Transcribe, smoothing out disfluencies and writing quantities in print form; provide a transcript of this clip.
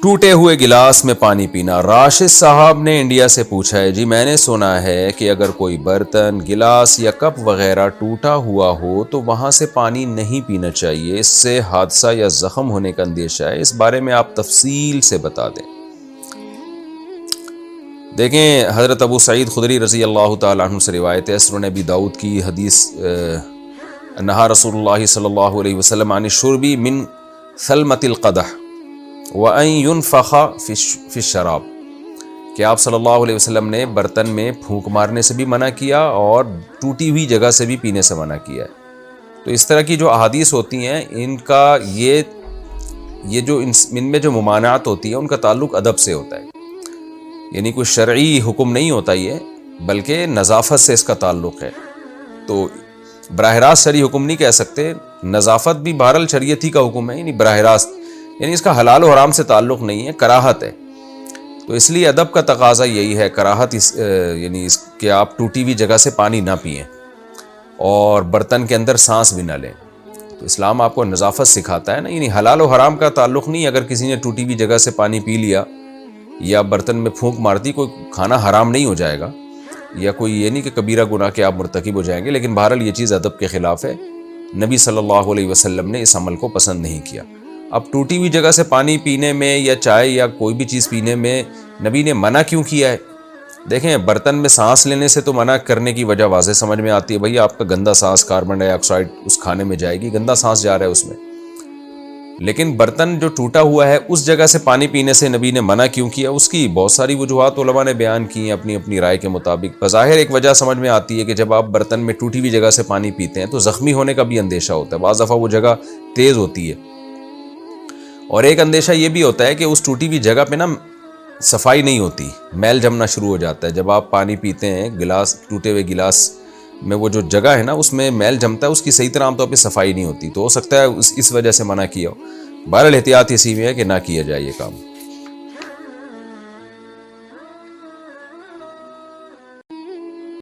ٹوٹے ہوئے گلاس میں پانی پینا۔ راشد صاحب نے انڈیا سے پوچھا ہے جی میں نے سنا ہے کہ اگر کوئی برتن، گلاس یا کپ وغیرہ ٹوٹا ہوا ہو تو وہاں سے پانی نہیں پینا چاہیے، اس سے حادثہ یا زخم ہونے کا اندیشہ ہے، اس بارے میں آپ تفصیل سے بتا دیں۔ دیکھیں حضرت ابو سعید خدری رضی اللہ تعالیٰ عنہ سے روایت ہے، سنن ابی داؤد کی حدیث، نہا رسول اللہ صلی اللہ علیہ وسلم عن الشرب من ثلمۃ القدح وَأَن يُنْفَخَ فِي الشَّرَابِ، کہ آپ صلی اللہ علیہ وسلم نے برتن میں پھونک مارنے سے بھی منع کیا اور ٹوٹی ہوئی جگہ سے بھی پینے سے منع کیا ہے۔ تو اس طرح کی جو احادیث ہوتی ہیں ان کا یہ جو ان میں جو ممانعت ہوتی ہے ان کا تعلق ادب سے ہوتا ہے، یعنی کوئی شرعی حکم نہیں ہوتا یہ، بلکہ نظافت سے اس کا تعلق ہے۔ تو براہ راست شرعی حکم نہیں کہہ سکتے، نظافت بھی بہرحال شریعت ہی کا حکم ہے، یعنی براہ راست، یعنی اس کا حلال و حرام سے تعلق نہیں ہے، کراہت ہے۔ تو اس لیے ادب کا تقاضا یہی ہے، کراہت یعنی اس کہ آپ ٹوٹی ہوئی جگہ سے پانی نہ پئیں اور برتن کے اندر سانس بھی نہ لیں۔ تو اسلام آپ کو نظافت سکھاتا ہے نا، یعنی حلال و حرام کا تعلق نہیں، اگر کسی نے ٹوٹی ہوئی جگہ سے پانی پی لیا یا برتن میں پھونک مار دی، کوئی کھانا حرام نہیں ہو جائے گا، یا کوئی یہ نہیں کہ کبیرہ گناہ کے آپ مرتکب ہو جائیں گے، لیکن بہرحال یہ چیز ادب کے خلاف ہے، نبی صلی اللہ علیہ وسلم نے اس عمل کو پسند نہیں کیا۔ اب ٹوٹی ہوئی جگہ سے پانی پینے میں یا چائے یا کوئی بھی چیز پینے میں نبی نے منع کیوں کیا ہے؟ دیکھیں برتن میں سانس لینے سے تو منع کرنے کی وجہ واضح سمجھ میں آتی ہے، بھئی آپ کا گندا سانس، کاربن ڈائی آکسائڈ اس کھانے میں جائے گی، گندا سانس جا رہا ہے اس میں۔ لیکن برتن جو ٹوٹا ہوا ہے اس جگہ سے پانی پینے سے نبی نے منع کیوں کیا؟ اس کی بہت ساری وجوہات علماء نے بیان کی ہیں اپنی اپنی رائے کے مطابق۔ بظاہر ایک وجہ سمجھ میں آتی ہے کہ جب آپ برتن میں ٹوٹی ہوئی جگہ سے پانی پیتے ہیں تو زخمی ہونے کا بھی اندیشہ ہوتا ہے، بعض دفعہ وہ جگہ تیز ہوتی ہے، اور ایک اندیشہ یہ بھی ہوتا ہے کہ اس ٹوٹی ہوئی جگہ پہ نا صفائی نہیں ہوتی، میل جمنا شروع ہو جاتا ہے۔ جب آپ پانی پیتے ہیں گلاس، ٹوٹے ہوئے گلاس میں وہ جو جگہ ہے نا اس میں میل جمتا ہے، اس کی صحیح طرح عام طور پہ صفائی نہیں ہوتی، تو ہو سکتا ہے اس وجہ سے منع کیا ہو۔ بہرحال احتیاط اسی میں ہے کہ نہ کیا جائے یہ کام۔